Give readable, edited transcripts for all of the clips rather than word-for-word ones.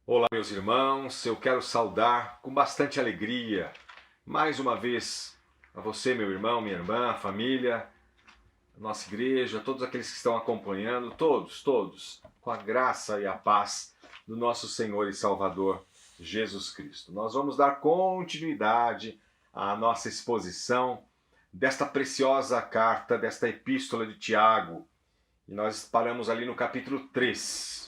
Olá, meus irmãos, eu quero saudar com bastante alegria, mais uma vez, a você, meu irmão, minha irmã, a família, a nossa igreja, todos aqueles que estão acompanhando, todos, com a graça e a paz do nosso Senhor e Salvador Jesus Cristo. Nós vamos dar continuidade à nossa exposição desta preciosa carta, desta epístola de Tiago, e nós paramos ali no capítulo 3.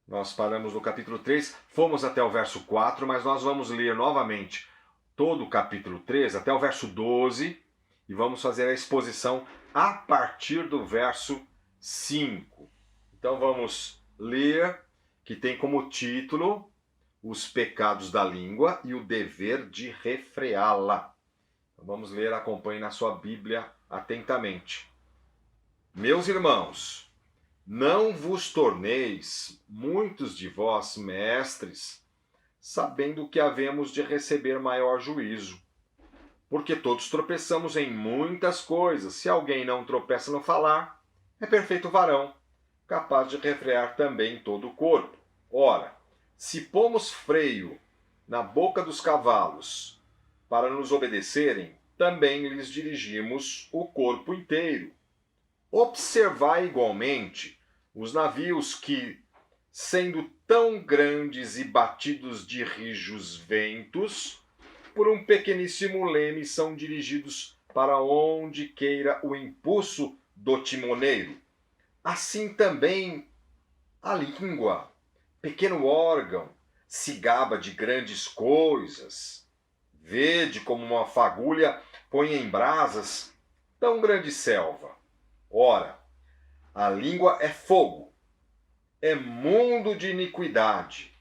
Nós paramos no capítulo 3, fomos até o verso 4, mas nós vamos ler novamente todo o capítulo 3, até o verso 12, e vamos fazer a exposição a partir do verso 5. Então vamos ler, que tem como título Os pecados da língua e o dever de refreá-la. Então vamos ler, acompanhe na sua Bíblia atentamente. Meus irmãos, não vos torneis, muitos de vós, mestres, sabendo que havemos de receber maior juízo. Porque todos tropeçamos em muitas coisas. Se alguém não tropeça no falar, é perfeito varão, capaz de refrear também todo o corpo. Ora, se pomos freio na boca dos cavalos para nos obedecerem, também lhes dirigimos o corpo inteiro. Observai igualmente os navios que, sendo tão grandes e batidos de rijos ventos, por um pequeníssimo leme são dirigidos para onde queira o impulso do timoneiro. Assim também a língua, pequeno órgão, se gaba de grandes coisas. Vede como uma fagulha põe em brasas tão grande selva. Ora, a língua é fogo, é mundo de iniquidade.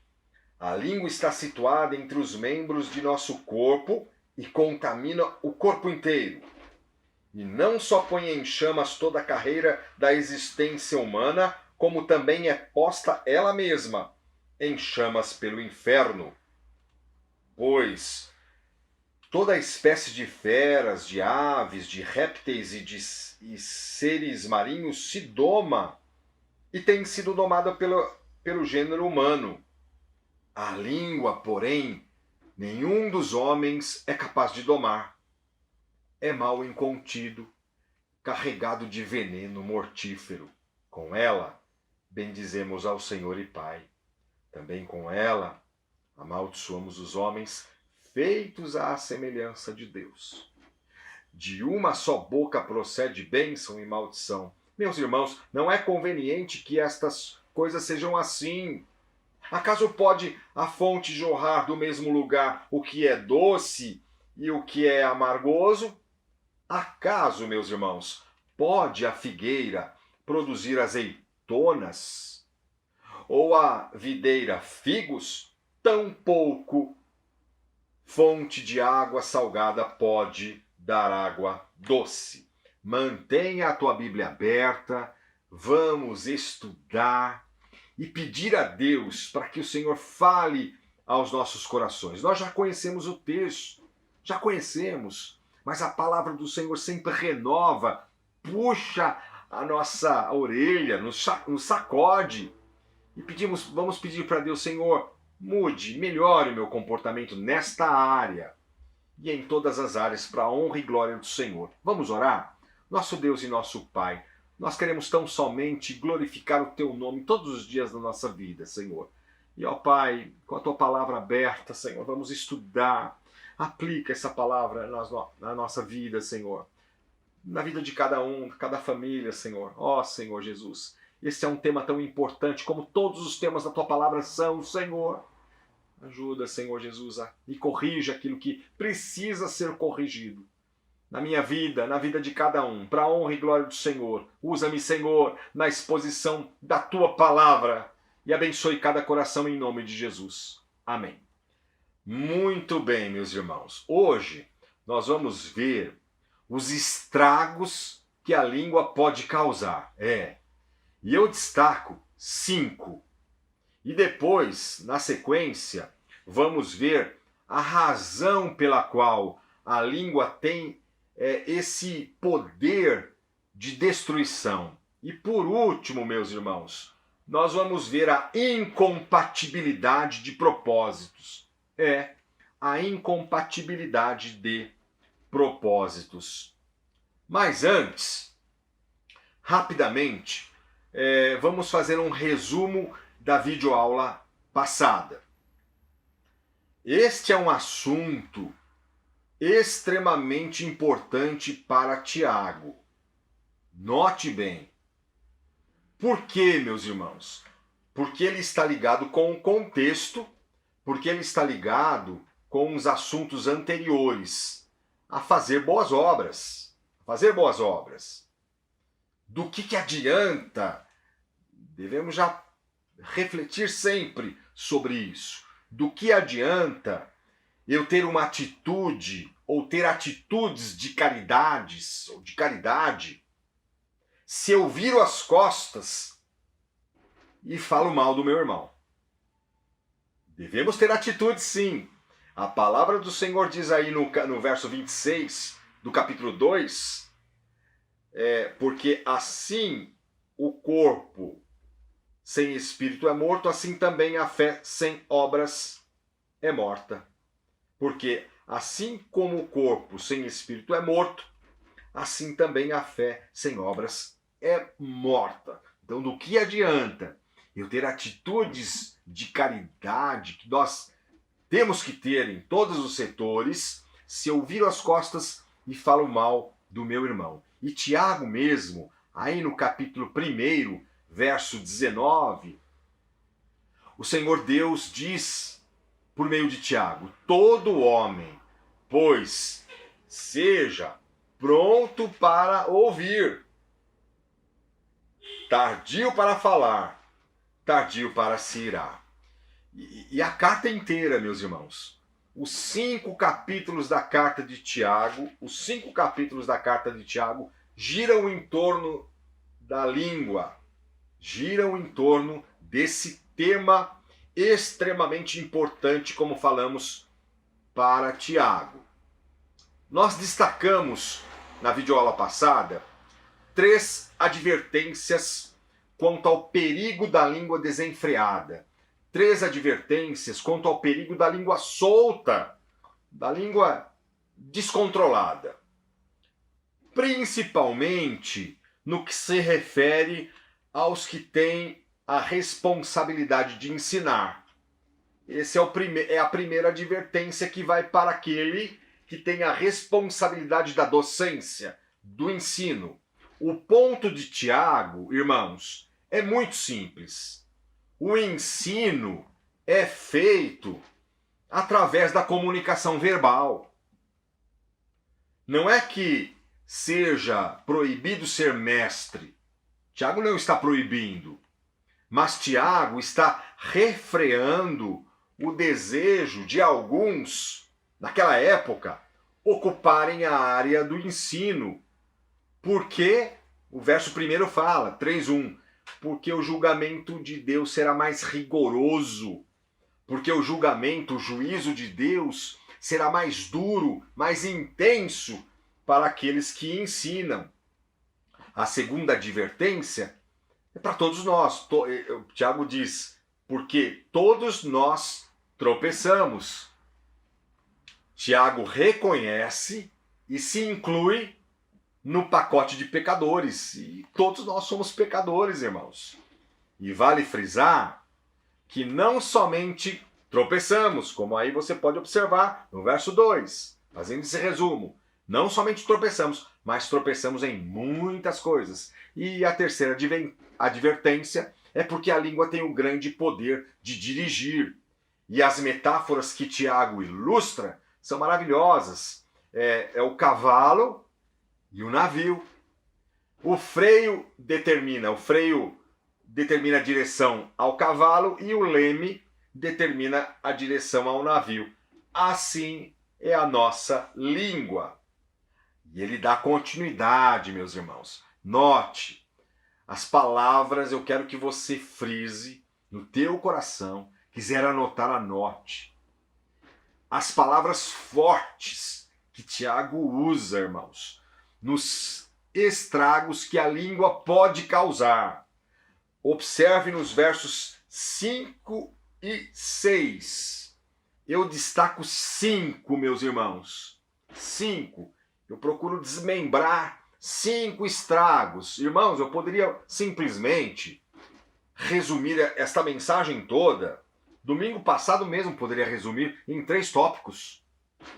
A língua está situada entre os membros de nosso corpo e contamina o corpo inteiro. E não só põe em chamas toda a carreira da existência humana, como também é posta ela mesma em chamas pelo inferno. Pois toda espécie de feras, de aves, de répteis e seres marinhos se doma e tem sido domada pelo gênero humano. A língua, porém, nenhum dos homens é capaz de domar. É mal incontido, carregado de veneno mortífero. Com ela, bendizemos ao Senhor e Pai. Também com ela, amaldiçoamos os homens feitos à semelhança de Deus. De uma só boca procede bênção e maldição. Meus irmãos, não é conveniente que estas coisas sejam assim. Acaso pode a fonte jorrar do mesmo lugar o que é doce e o que é amargoso? Acaso, meus irmãos, pode a figueira produzir azeitonas? Ou a videira figos? Tampouco fonte de água salgada pode dar água doce. Mantenha a tua Bíblia aberta, vamos estudar e pedir a Deus para que o Senhor fale aos nossos corações. Nós já conhecemos o texto, já conhecemos, mas a palavra do Senhor sempre renova, puxa a nossa orelha, nos sacode. E vamos pedir para Deus, Senhor, mude, melhore o meu comportamento nesta área e em todas as áreas para a honra e glória do Senhor. Vamos orar? Nosso Deus e nosso Pai, nós queremos tão somente glorificar o Teu nome todos os dias da nossa vida, Senhor. E, ó Pai, com a Tua palavra aberta, Senhor, vamos estudar. Aplica essa palavra na nossa vida, Senhor. Na vida de cada um, cada família, Senhor. Ó Senhor Jesus, esse é um tema tão importante como todos os temas da Tua palavra são, Senhor. Ajuda, Senhor Jesus, e corrija aquilo que precisa ser corrigido. Na minha vida, na vida de cada um, para a honra e glória do Senhor. Usa-me, Senhor, na exposição da Tua palavra e abençoe cada coração em nome de Jesus. Amém. Muito bem, meus irmãos. Hoje nós vamos ver os estragos que a língua pode causar. E eu destaco 5. E depois, na sequência, vamos ver a razão pela qual a língua tem esse poder de destruição. E por último, meus irmãos, nós vamos ver a incompatibilidade de propósitos. A incompatibilidade de propósitos. Mas antes, rapidamente, vamos fazer um resumo da videoaula passada. Este é um assunto extremamente importante para Tiago. Note bem. Por quê, meus irmãos? Porque ele está ligado com o contexto, porque ele está ligado com os assuntos anteriores a fazer boas obras. Fazer boas obras. Do que adianta? Devemos já refletir sempre sobre isso. Do que adianta eu ter uma atitude ou ter atitudes de caridades ou de caridade se eu viro as costas e falo mal do meu irmão? Devemos ter atitude, sim. A palavra do Senhor diz aí no verso 26 do capítulo 2, porque assim o corpo sem espírito é morto, assim também a fé sem obras é morta. Porque assim como o corpo sem espírito é morto, assim também a fé sem obras é morta. Então, do que adianta eu ter atitudes de caridade que nós temos que ter em todos os setores, se eu viro as costas e falo mal do meu irmão? E Tiago mesmo, aí no capítulo 1, verso 19, o Senhor Deus diz, por meio de Tiago: todo homem, pois, seja pronto para ouvir, tardio para falar, tardio para se irar. E a carta inteira, meus irmãos, os 5 capítulos da carta de Tiago, giram em torno da língua, giram em torno desse tema extremamente importante, como falamos para Tiago. Nós destacamos na videoaula passada 3 advertências quanto ao perigo da língua desenfreada. 3 advertências quanto ao perigo da língua solta, da língua descontrolada. Principalmente no que se refere aos que têm a responsabilidade de ensinar. Essa é a primeira advertência que vai para aquele que tem a responsabilidade da docência, do ensino. O ponto de Tiago, irmãos, é muito simples. O ensino é feito através da comunicação verbal. Não é que seja proibido ser mestre. Tiago não está proibindo. Mas Tiago está refreando o desejo de alguns, naquela época, ocuparem a área do ensino. Porque, o verso 1 fala, 3:1, porque o julgamento de Deus será mais rigoroso, porque o juízo de Deus será mais duro, mais intenso para aqueles que ensinam. A segunda advertência é para todos nós. Tiago diz, porque todos nós tropeçamos. Tiago reconhece e se inclui no pacote de pecadores. E todos nós somos pecadores, irmãos. E vale frisar que não somente tropeçamos, como aí você pode observar no verso 2, fazendo esse resumo. Não somente tropeçamos, mas tropeçamos em muitas coisas. E a terceira advertência é porque a língua tem o grande poder de dirigir. E as metáforas que Tiago ilustra são maravilhosas. É o cavalo e o navio. O freio determina a direção ao cavalo e o leme determina a direção ao navio. Assim é a nossa língua. E ele dá continuidade, meus irmãos. Note, as palavras eu quero que você frise no teu coração. Quiser anotar, anote. As palavras fortes que Tiago usa, irmãos, nos estragos que a língua pode causar. Observe nos versos 5 e 6. Eu destaco 5, meus irmãos. 5. Eu procuro desmembrar 5 estragos. Irmãos, eu poderia simplesmente resumir esta mensagem toda. Domingo passado mesmo poderia resumir em 3 tópicos.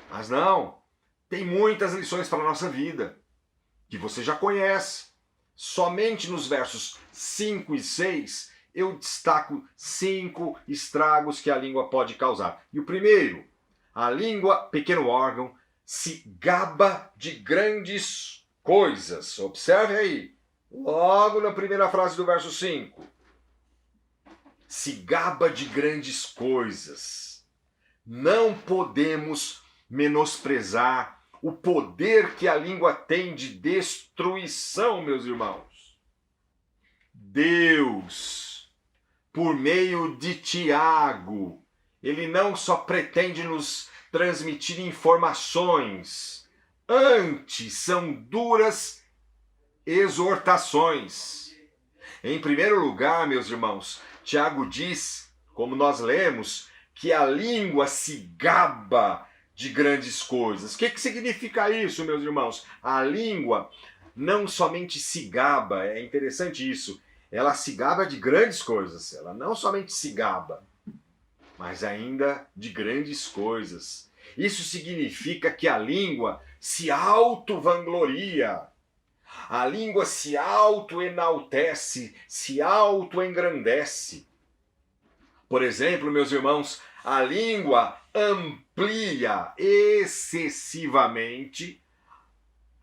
Mas não. Tem muitas lições para a nossa vida, que você já conhece. Somente nos versos 5 e 6 eu destaco 5 estragos que a língua pode causar. E o primeiro, a língua, pequeno órgão, se gaba de grandes coisas. Observe aí, logo na primeira frase do verso 5. Se gaba de grandes coisas. Não podemos menosprezar o poder que a língua tem de destruição, meus irmãos. Deus, por meio de Tiago, ele não só pretende nos transmitir informações, antes são duras exortações. Em primeiro lugar, meus irmãos, Tiago diz, como nós lemos, que a língua se gaba de grandes coisas. O que significa isso, meus irmãos? A língua não somente se gaba, é interessante isso, ela se gaba de grandes coisas. Ela não somente se gaba, mas ainda de grandes coisas. Isso significa que a língua se auto-vangloria. A língua se auto-enaltece, se auto-engrandece. Por exemplo, meus irmãos, a língua amplia excessivamente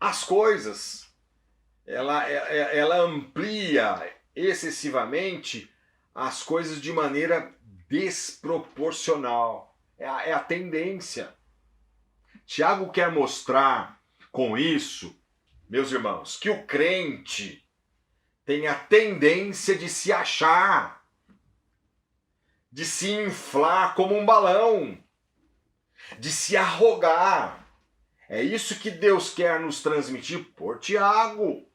as coisas. Ela amplia excessivamente as coisas de maneira desproporcional. É a tendência. Tiago quer mostrar com isso, meus irmãos, que o crente tem a tendência de se achar, de se inflar como um balão, de se arrogar. É isso que Deus quer nos transmitir por Tiago.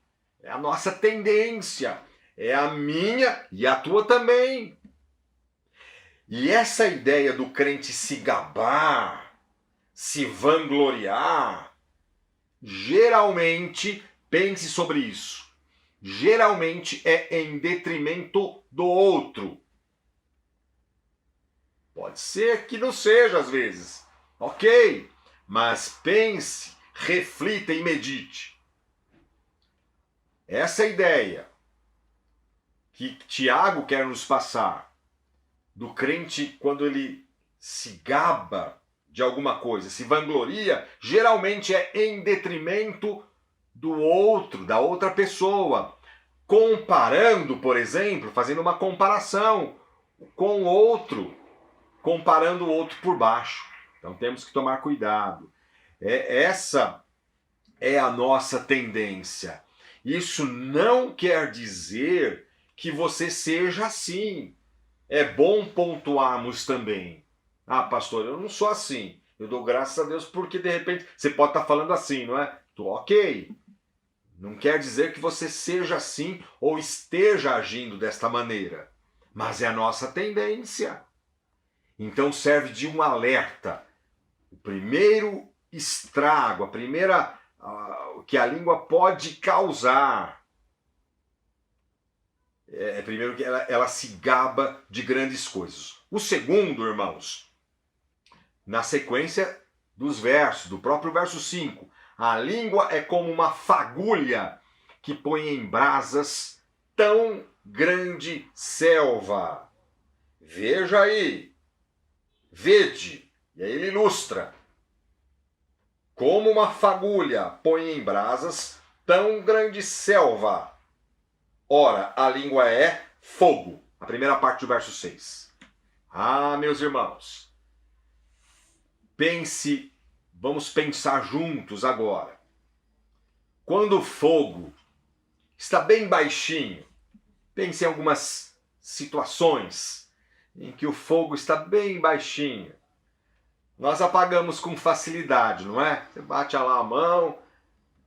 É a nossa tendência. É a minha e a tua também. E essa ideia do crente se gabar, se vangloriar, geralmente, pense sobre isso, geralmente é em detrimento do outro. Pode ser que não seja às vezes, ok? Mas pense, reflita e medite. Essa ideia que Tiago quer nos passar, do crente quando ele se gaba de alguma coisa, se vangloria, geralmente é em detrimento do outro, da outra pessoa. Comparando, por exemplo, fazendo uma comparação com o outro, comparando o outro por baixo. Então temos que tomar cuidado. Essa é a nossa tendência. Isso não quer dizer que você seja assim. É bom pontuarmos também. Ah, pastor, eu não sou assim. Eu dou graças a Deus porque de repente você pode estar falando assim, não é? Ok. Não quer dizer que você seja assim ou esteja agindo desta maneira. Mas é a nossa tendência. Então serve de um alerta. O primeiro estrago, a primeira que a língua pode causar, primeiro que ela se gaba de grandes coisas. O segundo, irmãos, na sequência dos versos, do próprio verso 5, a língua é como uma fagulha que põe em brasas tão grande selva. Veja aí, vede, e aí ele ilustra. Como uma fagulha põe em brasas tão grande selva. Ora, a língua é fogo. A primeira parte do verso 6. Ah, meus irmãos, vamos pensar juntos agora. Quando o fogo está bem baixinho, pense em algumas situações em que o fogo está bem baixinho. Nós apagamos com facilidade, não é? Você bate lá a mão,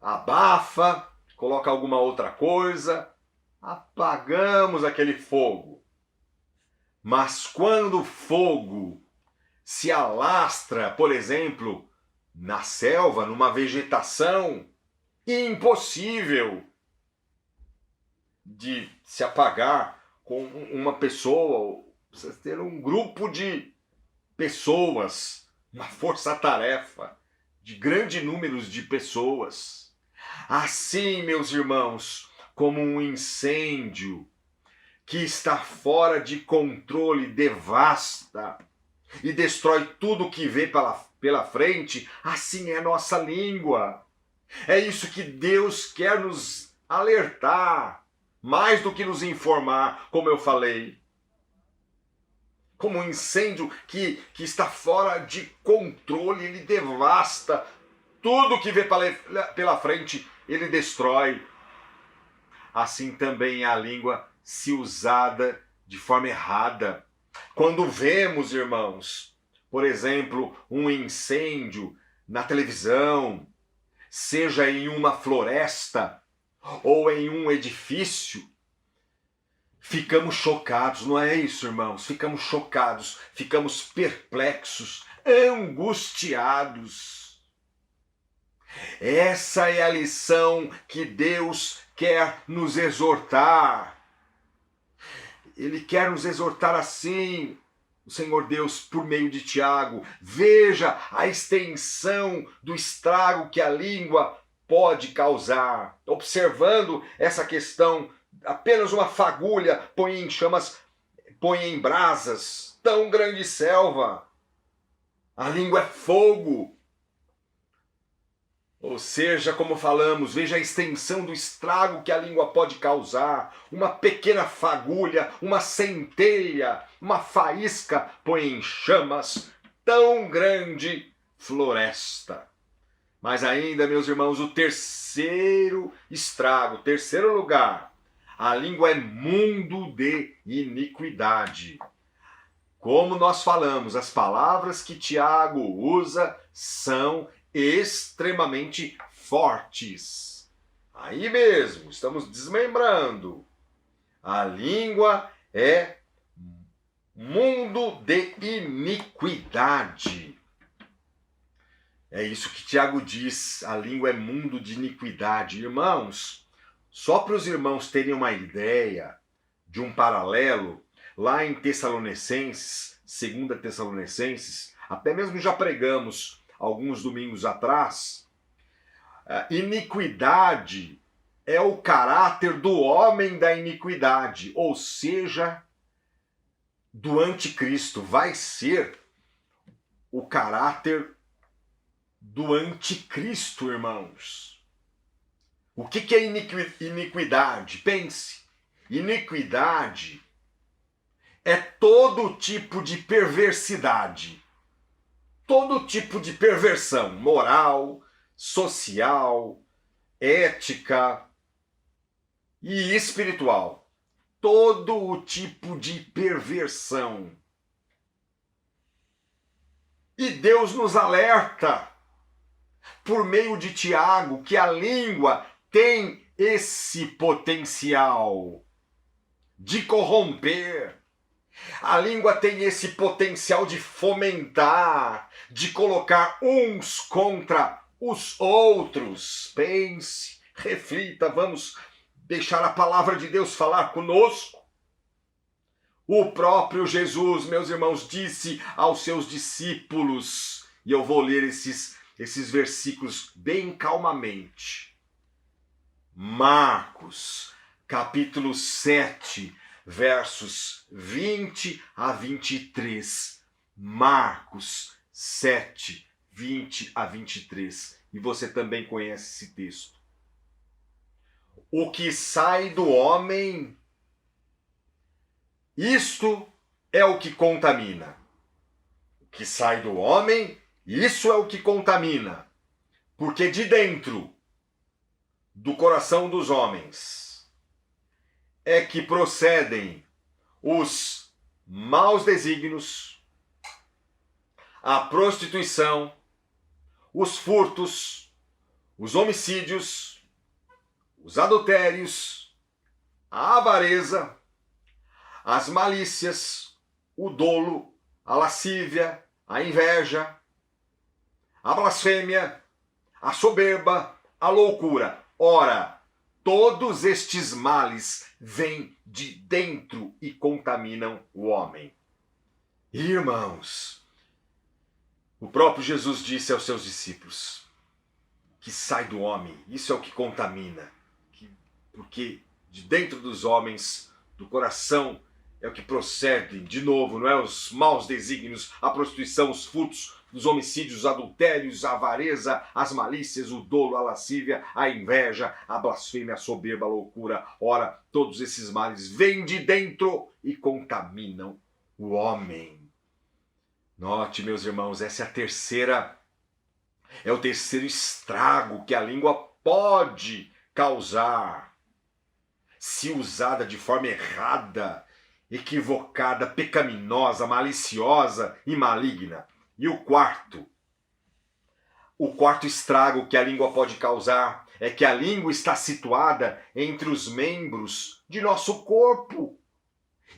abafa, coloca alguma outra coisa, apagamos aquele fogo. Mas quando o fogo se alastra, por exemplo, na selva, numa vegetação impossível de se apagar com uma pessoa, precisa ter um grupo de pessoas, uma força-tarefa de grande número de pessoas. Assim, meus irmãos, como um incêndio que está fora de controle, devasta e destrói tudo que vê pela frente, assim é a nossa língua. É isso que Deus quer nos alertar, mais do que nos informar, como eu falei. Como um incêndio que está fora de controle, ele devasta tudo que vê pela frente, ele destrói. Assim também é a língua se usada de forma errada. Quando vemos, irmãos, por exemplo, um incêndio na televisão, seja em uma floresta ou em um edifício, ficamos chocados, não é isso, irmãos? Ficamos chocados, ficamos perplexos, angustiados. Essa é a lição que Deus quer nos exortar. Ele quer nos exortar assim, o Senhor Deus, por meio de Tiago. Veja a extensão do estrago que a língua pode causar. Observando essa questão, apenas uma fagulha põe em chamas, põe em brasas tão grande selva. A língua é fogo. Ou seja, como falamos, veja a extensão do estrago que a língua pode causar. Uma pequena fagulha, uma centelha, uma faísca põe em chamas tão grande floresta. Mas ainda, meus irmãos, o terceiro estrago, o terceiro lugar, a língua é mundo de iniquidade. Como nós falamos, as palavras que Tiago usa são extremamente fortes. Aí mesmo, estamos desmembrando. A língua é mundo de iniquidade. É isso que Tiago diz, a língua é mundo de iniquidade. Irmãos, só para os irmãos terem uma ideia de um paralelo, lá em Tessalonicenses, 2 Tessalonicenses, até mesmo já pregamos alguns domingos atrás, iniquidade é o caráter do homem da iniquidade, ou seja, do anticristo. Vai ser o caráter do anticristo, irmãos. O que é iniquidade? Pense, iniquidade é todo tipo de perversidade. Todo tipo de perversão moral, social, ética e espiritual. Todo o tipo de perversão. E Deus nos alerta, por meio de Tiago, que a língua tem esse potencial de corromper. A língua tem esse potencial de fomentar, de colocar uns contra os outros. Pense, reflita, vamos deixar a palavra de Deus falar conosco. O próprio Jesus, meus irmãos, disse aos seus discípulos, e eu vou ler esses versículos bem calmamente. Marcos, capítulo 7, versos 20 a 23. Marcos 7, 20 a 23. E você também conhece esse texto. O que sai do homem, isto é o que contamina. O que sai do homem, isso é o que contamina. Porque de dentro do coração dos homens é que procedem os maus desígnios, a prostituição, os furtos, os homicídios, os adultérios, a avareza, as malícias, o dolo, a lascívia, a inveja, a blasfêmia, a soberba, a loucura. Ora, todos estes males vêm de dentro e contaminam o homem. Irmãos, o próprio Jesus disse aos seus discípulos que sai do homem, isso é o que contamina, porque de dentro dos homens, do coração, é o que procede, de novo, não é os maus desígnios, a prostituição, os furtos, os homicídios, os adultérios, a avareza, as malícias, o dolo, a lascívia, a inveja, a blasfêmia, a soberba, a loucura. Ora, todos esses males vêm de dentro e contaminam o homem. Note, meus irmãos, essa é o terceiro estrago que a língua pode causar se usada de forma errada, equivocada, pecaminosa, maliciosa e maligna. E o quarto estrago que a língua pode causar é que a língua está situada entre os membros de nosso corpo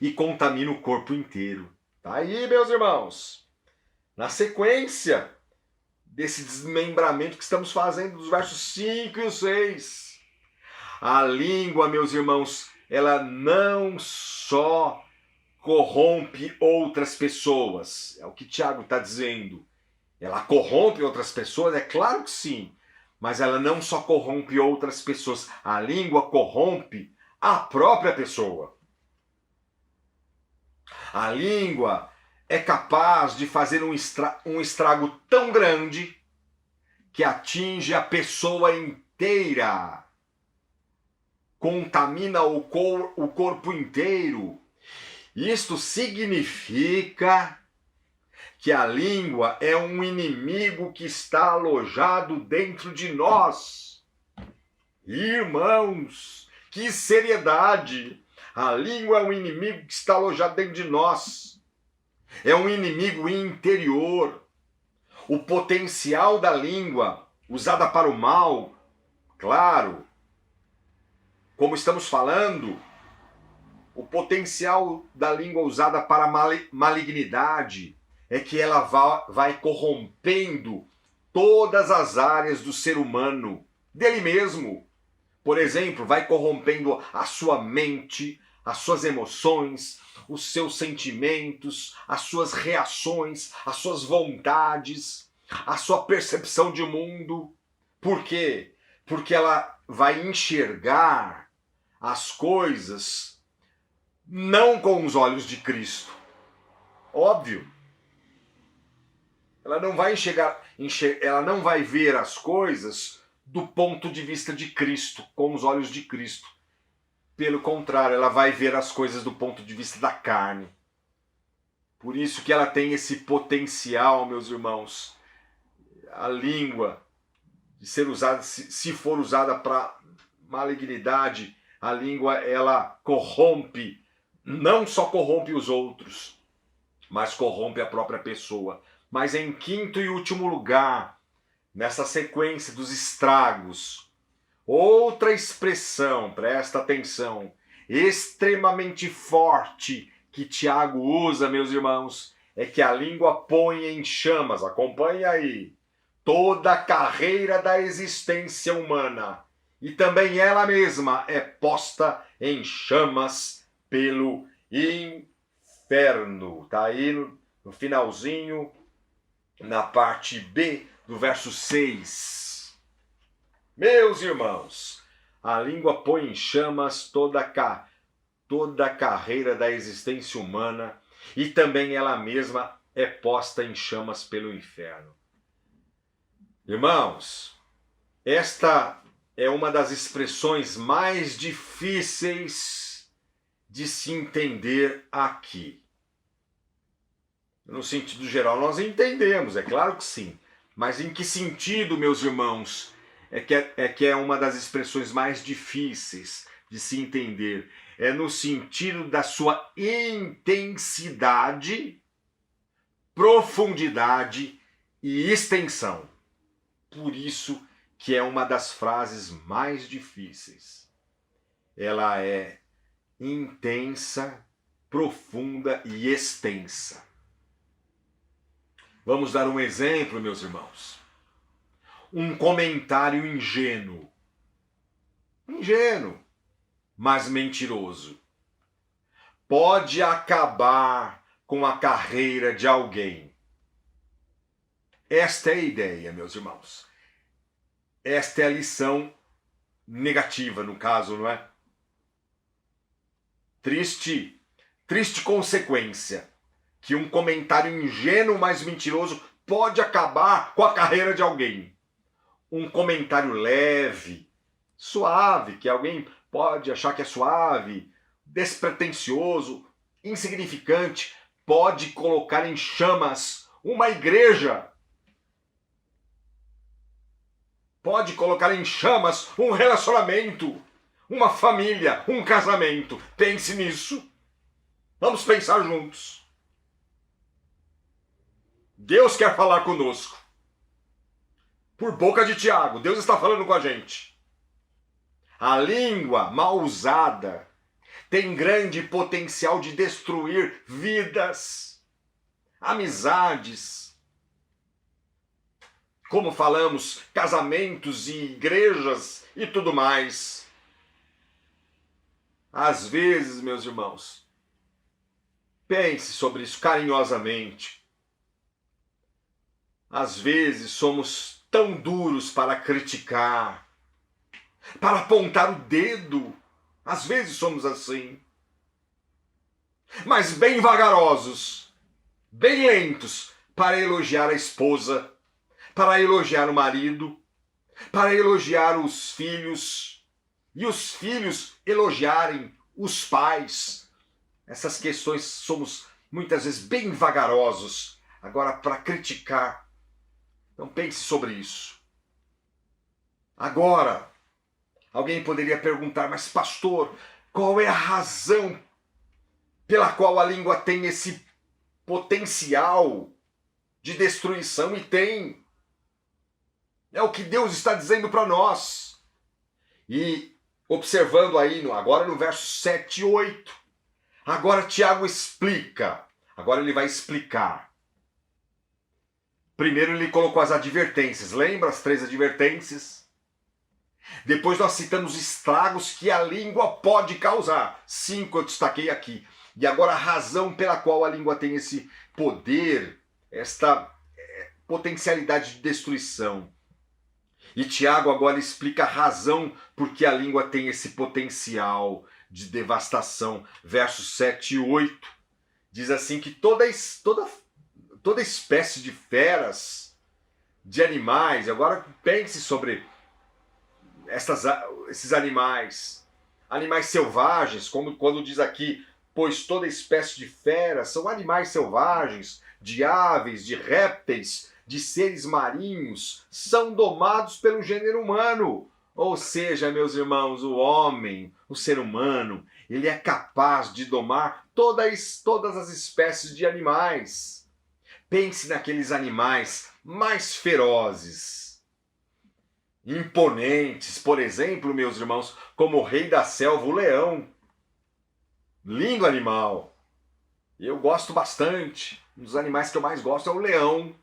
e contamina o corpo inteiro. Tá aí, meus irmãos, na sequência desse desmembramento que estamos fazendo dos versos 5 e 6. A língua, meus irmãos, ela não só corrompe outras pessoas, é o que Tiago está dizendo. Ela corrompe outras pessoas, é claro que sim, mas ela não só corrompe outras pessoas, a língua corrompe a própria pessoa. A língua é capaz de fazer um estrago tão grande que atinge a pessoa inteira, contamina o corpo inteiro. Isto significa que a língua é um inimigo que está alojado dentro de nós. Irmãos, que seriedade! A língua é um inimigo que está alojado dentro de nós. É um inimigo interior. O potencial da língua usada para o mal, claro, como estamos falando, o potencial da língua usada para a malignidade é que ela vai corrompendo todas as áreas do ser humano, dele mesmo. Por exemplo, vai corrompendo a sua mente, as suas emoções, os seus sentimentos, as suas reações, as suas vontades, a sua percepção de mundo. Por quê? Porque ela vai enxergar as coisas não com os olhos de Cristo. Óbvio. Ela não vai ela não vai ver as coisas do ponto de vista de Cristo, com os olhos de Cristo. Pelo contrário, ela vai ver as coisas do ponto de vista da carne. Por isso que ela tem esse potencial, meus irmãos. A língua, de ser usada, se for usada para malignidade, a língua, ela corrompe, não só corrompe os outros, mas corrompe a própria pessoa. Mas em quinto e último lugar, nessa sequência dos estragos, outra expressão, presta atenção, extremamente forte que Tiago usa, meus irmãos, é que a língua põe em chamas, acompanhe aí, toda a carreira da existência humana. E também ela mesma é posta em chamas pelo inferno. Está aí no finalzinho, na parte B do verso 6. Meus irmãos, a língua põe em chamas toda a carreira da existência humana e também ela mesma é posta em chamas pelo inferno. Irmãos, esta é uma das expressões mais difíceis de se entender aqui. No sentido geral, nós entendemos, é claro que sim. Mas em que sentido, meus irmãos, é que é uma das expressões mais difíceis de se entender? É no sentido da sua intensidade, profundidade e extensão. Por isso que é uma das frases mais difíceis. Ela é intensa, profunda e extensa. Vamos dar um exemplo, meus irmãos. Um comentário ingênuo, mas mentiroso, pode acabar com a carreira de alguém. Esta é a ideia, meus irmãos. Esta é a lição negativa, no caso, não é? Triste consequência que um comentário ingênuo, mas mentiroso, pode acabar com a carreira de alguém. Um comentário leve, suave, que alguém pode achar que é suave, despretensioso, insignificante, pode colocar em chamas uma igreja. Pode colocar em chamas um relacionamento, uma família, um casamento. Pense nisso. Vamos pensar juntos. Deus quer falar conosco. Por boca de Tiago, Deus está falando com a gente. A língua mal usada tem grande potencial de destruir vidas, amizades, como falamos, casamentos e igrejas e tudo mais. Às vezes, meus irmãos, pense sobre isso carinhosamente. Às vezes somos tão duros para criticar, para apontar o dedo. Às vezes somos assim. Mas bem vagarosos, bem lentos para elogiar a esposa, para elogiar o marido, para elogiar os filhos, e os filhos elogiarem os pais. Essas questões somos muitas vezes bem vagarosos. Agora, para criticar, então pense sobre isso. Agora, alguém poderia perguntar, mas pastor, qual é a razão pela qual a língua tem esse potencial de destruição? E tem. É o que Deus está dizendo para nós. E observando aí, agora no verso 7 e 8, agora Tiago explica. Agora ele vai explicar. Primeiro ele colocou as advertências. Lembra as 3 advertências? Depois nós citamos os estragos que a língua pode causar. 5 eu destaquei aqui. E agora a razão pela qual a língua tem esse poder, esta potencialidade de destruição. E Tiago agora explica a razão por que a língua tem esse potencial de devastação. Versos 7 e 8 diz assim que toda espécie de feras, de animais, agora pense sobre esses animais selvagens, como quando diz aqui, pois toda espécie de feras são animais selvagens, de aves, de répteis, de seres marinhos, são domados pelo gênero humano. Ou seja, meus irmãos, o homem, o ser humano, ele é capaz de domar todas as espécies de animais. Pense naqueles animais mais ferozes, imponentes, por exemplo, meus irmãos, como o rei da selva, o leão. Lindo animal. Eu gosto bastante. Um dos animais que eu mais gosto é o leão.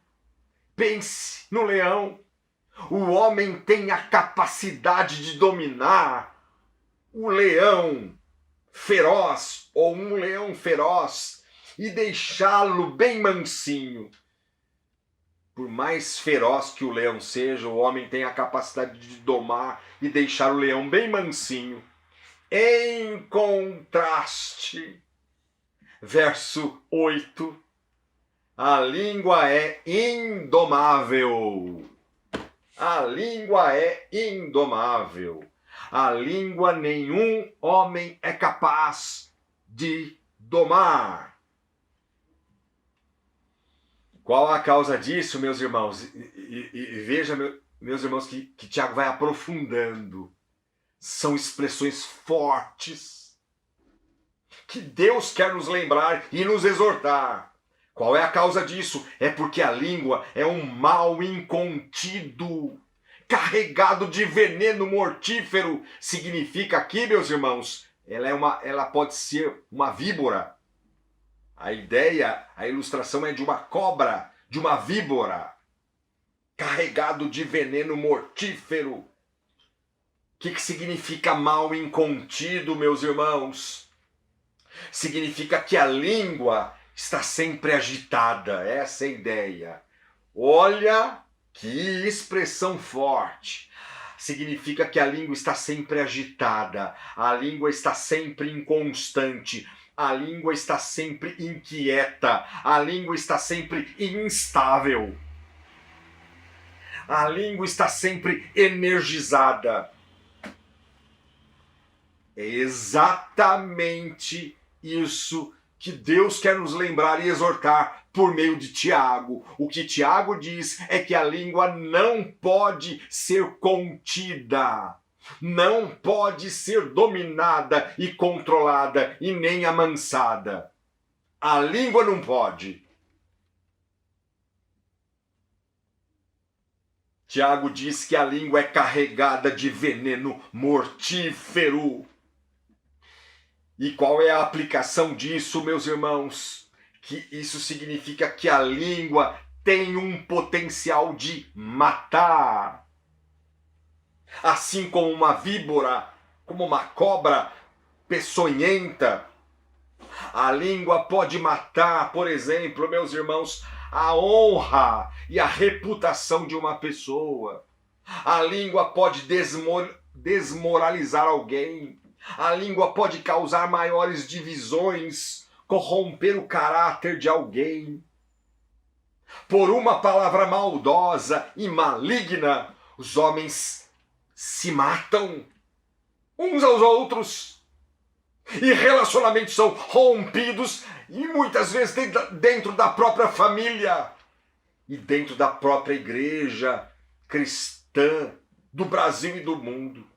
Pense no leão. O homem tem a capacidade de dominar o leão feroz ou um leão feroz e deixá-lo bem mansinho. Por mais feroz que o leão seja, o homem tem a capacidade de domar e deixar o leão bem mansinho. Em contraste, verso 8, a língua é indomável. A língua é indomável. A língua nenhum homem é capaz de domar. Qual a causa disso, meus irmãos? E veja, meus irmãos, que Tiago vai aprofundando. São expressões fortes que Deus quer nos lembrar e nos exortar. Qual é a causa disso? É porque a língua é um mal incontido, carregado de veneno mortífero. Significa aqui, meus irmãos, ela pode ser uma víbora. A ideia, a ilustração é de uma cobra, de uma víbora, carregado de veneno mortífero. O que significa mal incontido, meus irmãos? Significa que a língua está sempre agitada, essa é a ideia. Olha que expressão forte. Significa que a língua está sempre agitada, a língua está sempre inconstante, a língua está sempre inquieta, a língua está sempre instável. A língua está sempre energizada. É exatamente isso que Deus quer nos lembrar e exortar por meio de Tiago. O que Tiago diz é que a língua não pode ser contida, não pode ser dominada e controlada e nem amansada. A língua não pode. Tiago diz que a língua é carregada de veneno mortífero. E qual é a aplicação disso, meus irmãos? Que isso significa que a língua tem um potencial de matar. Assim como uma víbora, como uma cobra peçonhenta, a língua pode matar, por exemplo, meus irmãos, a honra e a reputação de uma pessoa. A língua pode desmoralizar alguém. A língua pode causar maiores divisões, corromper o caráter de alguém. Por uma palavra maldosa e maligna, os homens se matam uns aos outros. E relacionamentos são rompidos, e muitas vezes dentro da própria família e dentro da própria igreja cristã do Brasil e do mundo.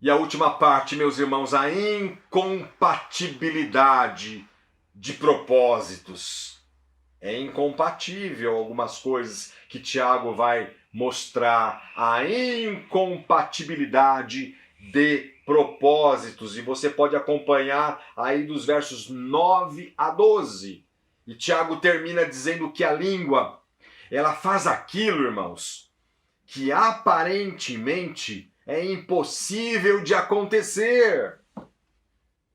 E a última parte, meus irmãos, a incompatibilidade de propósitos. É incompatível algumas coisas que Tiago vai mostrar. A incompatibilidade de propósitos. E você pode acompanhar aí dos versos 9 a 12. E Tiago termina dizendo que a língua, ela faz aquilo, irmãos, que aparentemente é impossível de acontecer.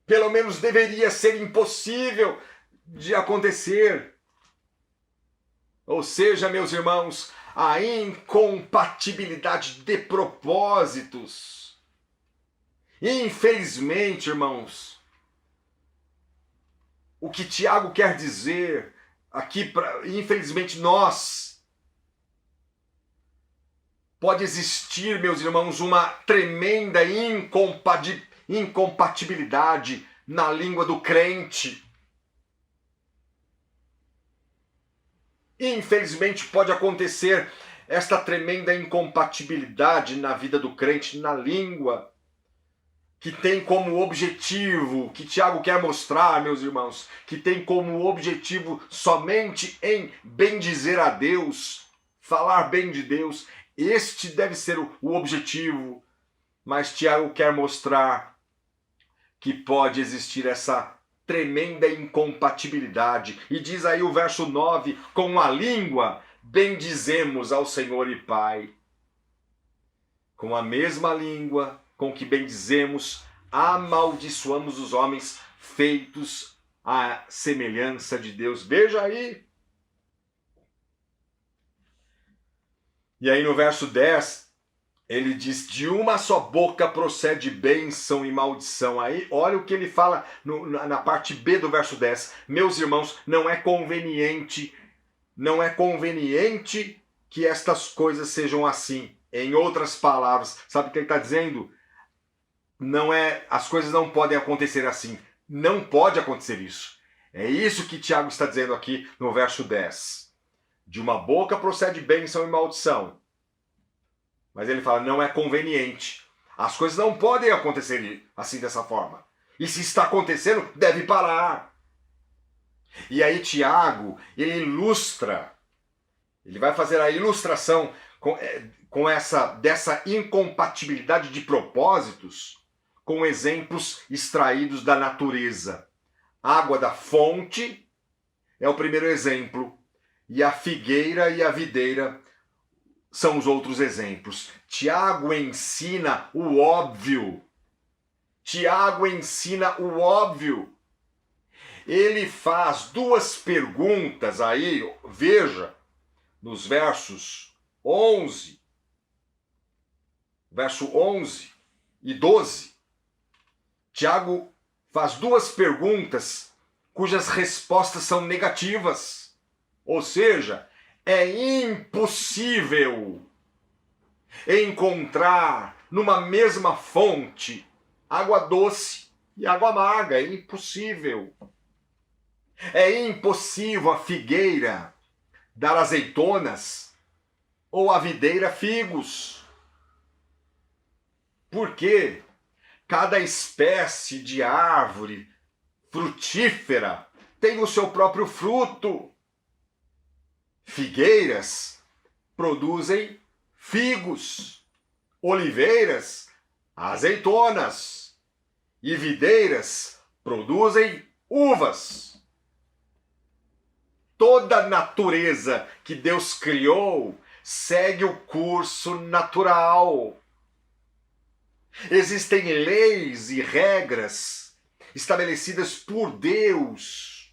Pelo menos deveria ser impossível de acontecer. Ou seja, meus irmãos, a incompatibilidade de propósitos. Infelizmente, irmãos, o que Tiago quer dizer aqui, infelizmente pode existir, meus irmãos, uma tremenda incompatibilidade na língua do crente. Infelizmente pode acontecer esta tremenda incompatibilidade na vida do crente, na língua, que tem como objetivo, que Tiago quer mostrar, meus irmãos, que tem como objetivo somente em bendizer a Deus, falar bem de Deus. Este deve ser o objetivo, mas Tiago quer mostrar que pode existir essa tremenda incompatibilidade. E diz aí o verso 9, com a língua bendizemos ao Senhor e Pai. Com a mesma língua com que bendizemos, amaldiçoamos os homens feitos à semelhança de Deus. Veja aí. E aí no verso 10, ele diz, de uma só boca procede bênção e maldição. Aí olha o que ele fala na parte B do verso 10. Meus irmãos, não é conveniente que estas coisas sejam assim. Em outras palavras, sabe o que ele está dizendo? As coisas não podem acontecer assim. Não pode acontecer isso. É isso que Tiago está dizendo aqui no verso 10. De uma boca procede bênção e maldição. Mas ele fala, não é conveniente. As coisas não podem acontecer assim, dessa forma. E se está acontecendo, deve parar. E aí Tiago, ele vai fazer a ilustração dessa incompatibilidade de propósitos com exemplos extraídos da natureza. Água da fonte é o primeiro exemplo, e a figueira e a videira são os outros exemplos. Tiago ensina o óbvio. Tiago ensina o óbvio. Ele faz duas perguntas aí, veja, nos verso 11 e 12. Tiago faz duas perguntas cujas respostas são negativas. Ou seja, é impossível encontrar numa mesma fonte água doce e água amarga. É impossível. É impossível a figueira dar azeitonas ou a videira figos. Por quê? Cada espécie de árvore frutífera tem o seu próprio fruto. Figueiras produzem figos, oliveiras, azeitonas, e videiras produzem uvas. Toda a natureza que Deus criou segue o curso natural. Existem leis e regras estabelecidas por Deus.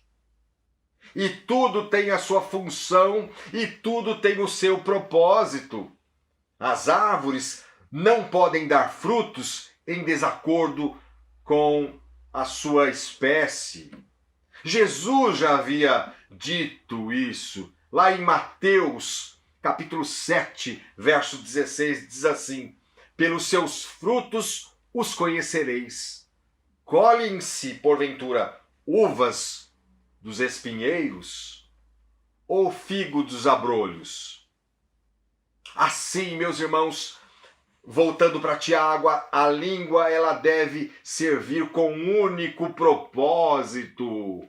E tudo tem a sua função e tudo tem o seu propósito. As árvores não podem dar frutos em desacordo com a sua espécie. Jesus já havia dito isso. Lá em Mateus, capítulo 7, verso 16, diz assim: pelos seus frutos os conhecereis. Colhem-se, porventura, uvas dos espinheiros ou figo dos abrolhos? Assim, meus irmãos, voltando para Tiago, a língua ela deve servir com um único propósito.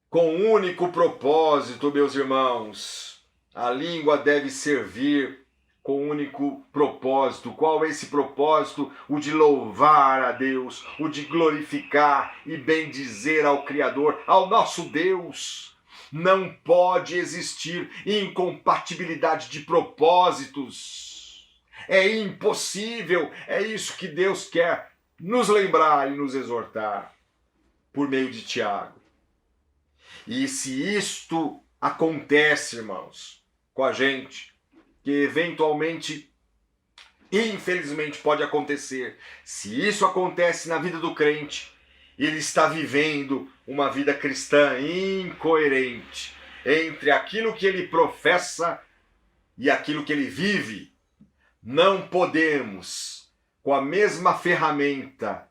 Com um único propósito, meus irmãos. A língua deve servir com um único propósito. Qual é esse propósito? O de louvar a Deus, o de glorificar e bendizer ao Criador, ao nosso Deus. Não pode existir incompatibilidade de propósitos. É impossível. É isso que Deus quer nos lembrar e nos exortar por meio de Tiago. E se isto acontece, irmãos, com a gente, que eventualmente, infelizmente pode acontecer, se isso acontece na vida do crente, ele está vivendo uma vida cristã incoerente entre aquilo que ele professa e aquilo que ele vive. Não podemos, com a mesma ferramenta,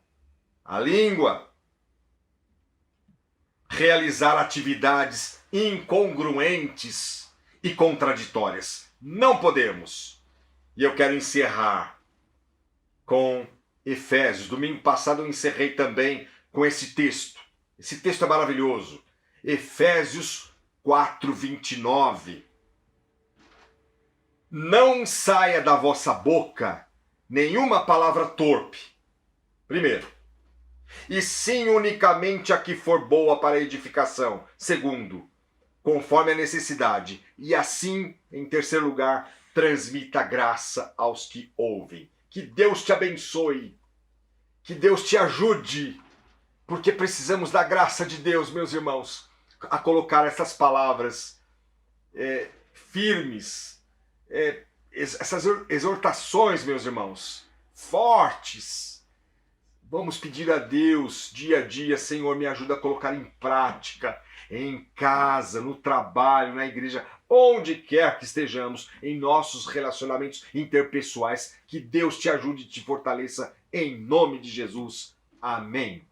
a língua, realizar atividades incongruentes e contraditórias. Não podemos. E eu quero encerrar com Efésios. Domingo passado eu encerrei também com esse texto. Esse texto é maravilhoso. Efésios 4:29. Não saia da vossa boca nenhuma palavra torpe. Primeiro. E sim unicamente a que for boa para edificação. Segundo, conforme a necessidade. E assim, em terceiro lugar, transmita graça aos que ouvem. Que Deus te abençoe. Que Deus te ajude. Porque precisamos da graça de Deus, meus irmãos, a colocar essas palavras firmes, essas exortações, meus irmãos, fortes. Vamos pedir a Deus dia a dia: Senhor, me ajuda a colocar em prática, em casa, no trabalho, na igreja, onde quer que estejamos, em nossos relacionamentos interpessoais. Que Deus te ajude e te fortaleça, em nome de Jesus. Amém.